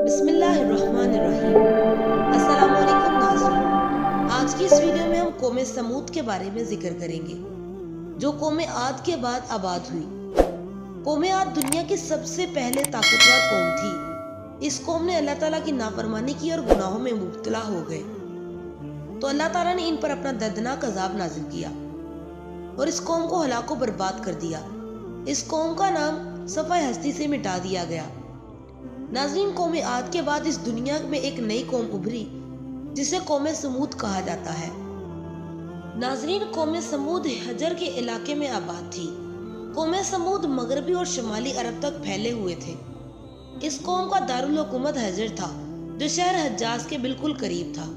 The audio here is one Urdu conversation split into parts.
بسم اللہ الرحمن الرحیم۔ السلام علیکم ناظرین، آج کی اس ویڈیو میں ہم قوم سمود کے بارے میں ذکر کریں گے جو قوم عاد کے بعد آباد ہوئی۔ قوم عاد دنیا کی سب سے پہلے طاقتور قوم تھی۔ اس قوم نے اللہ تعالیٰ کی نافرمانی کی اور گناہوں میں مبتلا ہو گئے تو اللہ تعالیٰ نے ان پر اپنا دردناک عذاب نازل کیا اور اس قوم کو ہلاک و برباد کر دیا۔ اس قوم کا نام صفحہ ہستی سے مٹا دیا گیا۔ ناظرین، قوم عاد کے بعد اس دنیا میں ایک نئی قوم ابھری جسے قوم سمود کہا جاتا ہے۔ ناظرین، قوم سمود حجر کے علاقے میں آباد تھی۔ قوم سمود مغربی اور شمالی عرب تک پھیلے ہوئے تھے۔ اس قوم کا دارالحکومت حجر تھا جو شہر حجاز کے بالکل قریب تھا،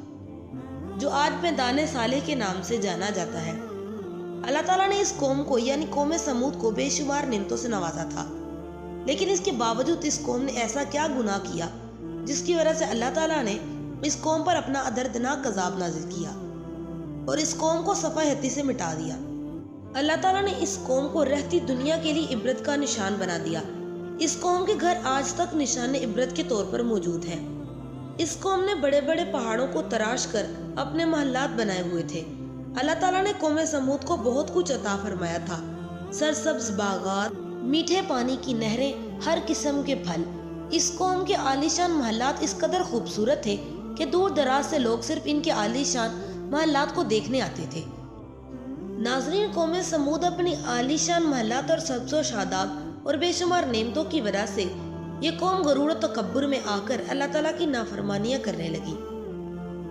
جو آج میدان صالح کے نام سے جانا جاتا ہے۔ اللہ تعالیٰ نے اس قوم کو یعنی قوم سمود کو بے شمار نعمتوں سے نوازا تھا، لیکن اس کے باوجود اس قوم نے ایسا کیا گناہ کیا جس کی وجہ سے اللہ تعالیٰ نے اس قوم پر اپنا دردناک عذاب نازل کیا اور اس قوم کو صفحہ ہستی سے مٹا دیا۔ اللہ تعالیٰ نے اس قوم کو رہتی دنیا کے لیے عبرت کا نشان بنا دیا۔ اس قوم کے گھر آج تک نشان عبرت کے طور پر موجود ہیں۔ اس قوم نے بڑے بڑے پہاڑوں کو تراش کر اپنے محلات بنائے ہوئے تھے۔ اللہ تعالیٰ نے قوم سمود کو بہت کچھ عطا فرمایا تھا: سرسبز باغات، میٹھے پانی کی نہریں، ہر قسم کے پھل۔ اس قوم کے عالیشان محلات اس قدر خوبصورت تھے کہ دور دراز سے لوگ صرف ان کے عالیشان محلات کو دیکھنے آتے تھے۔ ناظرین، قوم سمود اپنی عالیشان محلات اور سبز و شاداب اور بے شمار نعمتوں کی وجہ سے یہ قوم غرور و تکبر میں آ کر اللہ تعالیٰ کی نافرمانیاں کرنے لگی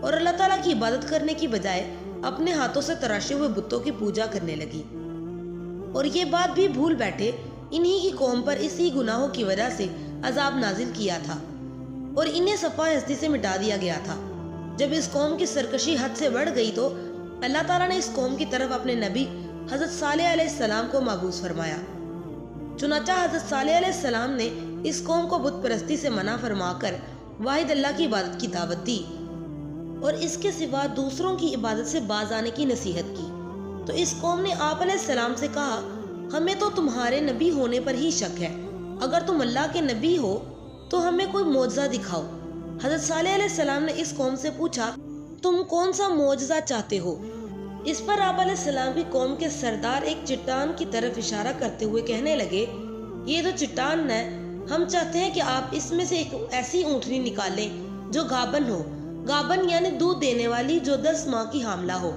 اور اللہ تعالیٰ کی عبادت کرنے کی بجائے اپنے ہاتھوں سے تراشے ہوئے بتوں کی پوجا کرنے لگی، اور یہ بات بھی بھول بیٹھے انہی کی قوم پر اسی گناہوں کی وجہ سے عذاب نازل کیا تھا اور انہیں صفحہ ہستی سے مٹا دیا گیا تھا۔ جب اس قوم کی سرکشی حد سے بڑھ گئی تو اللہ تعالیٰ نے اس قوم کی طرف اپنے نبی حضرت صالح علیہ السلام کو مبعوث فرمایا۔ چنانچہ حضرت صالح علیہ السلام نے اس قوم کو بت پرستی سے منع فرما کر واحد اللہ کی عبادت کی دعوت دی اور اس کے سوا دوسروں کی عبادت سے باز آنے کی نصیحت کی۔ تو اس قوم نے آپ علیہ السلام سے کہا، ہمیں تو تمہارے نبی ہونے پر ہی شک ہے، اگر تم اللہ کے نبی ہو تو ہمیں کوئی معجزہ دکھاؤ۔ حضرت صالح علیہ السلام نے اس قوم سے پوچھا، تم کون سا معجزہ چاہتے ہو؟ اس پر آپ علیہ السلام کی قوم کے سردار ایک چٹان کی طرف اشارہ کرتے ہوئے کہنے لگے، یہ تو چٹان ہے، ہم چاہتے ہیں کہ آپ اس میں سے ایک ایسی اونٹنی نکالیں جو گابن ہو، گابن یعنی دودھ دینے والی، جو 10 ماہ کی حاملہ ہو۔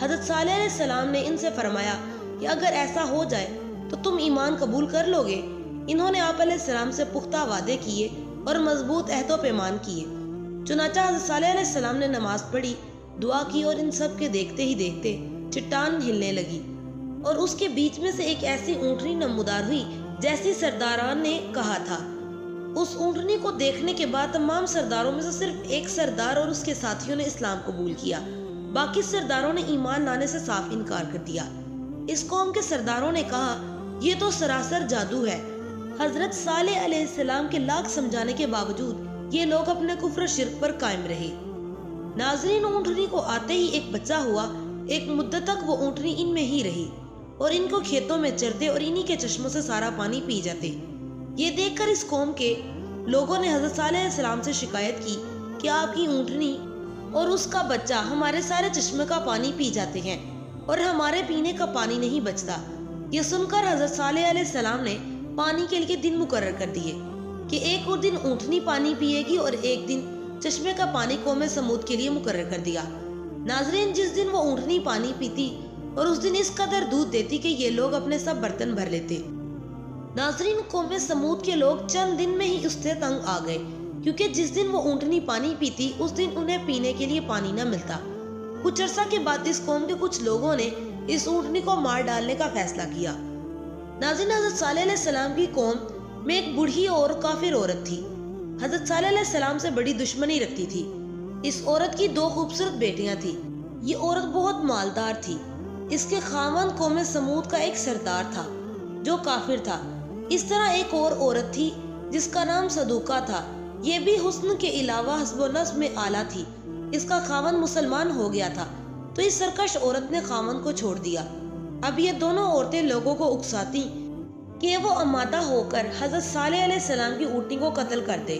حضرت صالح علیہ السلام نے ان سے فرمایا کہ اگر ایسا ہو جائے تو تم ایمان قبول کر لو گے؟ انہوں نے آپ علیہ السلام سے پختہ وعدے کیے اور مضبوط عہد و پیمان کیے۔ چنانچہ حضرت صالح علیہ السلام نے نماز پڑھی، دعا کی اور ان سب کے دیکھتے ہی دیکھتے چٹان ہلنے لگی اور اس کے بیچ میں سے ایک ایسی اونٹنی نمودار ہوئی جیسی سرداران نے کہا تھا۔ اس اونٹنی کو دیکھنے کے بعد تمام سرداروں میں سے صرف ایک سردار اور اس کے ساتھیوں نے اسلام قبول کیا، باقی سرداروں نے ایمان لانے سے صاف انکار کر دیا۔ اس قوم کے سرداروں نے کہا، یہ تو سراسر جادو ہے۔ حضرت صالح علیہ السلام کے لاکھ سمجھانے کے باوجود یہ لوگ اپنے کفر و شرک پر قائم رہے۔ ناظرین، اونٹنی کو آتے ہی ایک بچہ ہوا۔ ایک مدت تک وہ اونٹنی ان میں ہی رہی اور ان کو کھیتوں میں چرتے اور انہی کے چشموں سے سارا پانی پی جاتے۔ یہ دیکھ کر اس قوم کے لوگوں نے حضرت صالح علیہ السلام سے شکایت کی کہ آپ کی اونٹنی اور اس کا بچہ ہمارے سارے چشمے کا پانی پی جاتے ہیں اور ہمارے پینے کا پانی نہیں بچتا۔ یہ سن کر حضرت صالح علیہ السلام نے پانی کے لیے دن مقرر کر دیے کہ ایک اور دن اونٹنی پانی پیے گی اور ایک دن چشمے کا پانی قوم سمود کے لیے مقرر کر دیا۔ ناظرین، جس دن وہ اونٹنی پانی پیتی اور اس دن اس قدر دودھ دیتی کہ یہ لوگ اپنے سب برتن بھر لیتے۔ ناظرین، قوم سمود کے لوگ چند دن میں ہی اس سے تنگ آ گئے، کیونکہ جس دن وہ اونٹنی پانی پیتی اس دن انہیں پینے کے لیے پانی نہ ملتا۔ کچھ عرصہ کے بعد اس قوم کے کچھ لوگوں نے اس اونٹنی کو مار ڈالنے کا فیصلہ کیا۔ ناظرین، حضرت صالح علیہ السلام کی قوم میں ایک بوڑھی اور کافر عورت تھی۔ حضرت صالح علیہ السلام سے بڑی دشمنی رکھتی تھی۔ اس عورت کی 2 خوبصورت بیٹیاں تھیں۔ یہ عورت بہت مالدار تھی۔ اس کے خاوند قوم سمود کا ایک سردار تھا جو کافر تھا۔ اس طرح ایک اور عورت تھی جس کا نام صدوقہ تھا۔ یہ بھی حسن کے علاوہ حسب و نسب میں اعلیٰ تھی۔ اس کا خاوند مسلمان ہو گیا تھا تو اس سرکش عورت نے خاوند کو چھوڑ دیا۔ اب یہ دونوں عورتیں لوگوں کو اکساتی کہ وہ آمادہ ہو کر حضرت صالح علیہ السلام کی اونٹنی کو قتل کر دے۔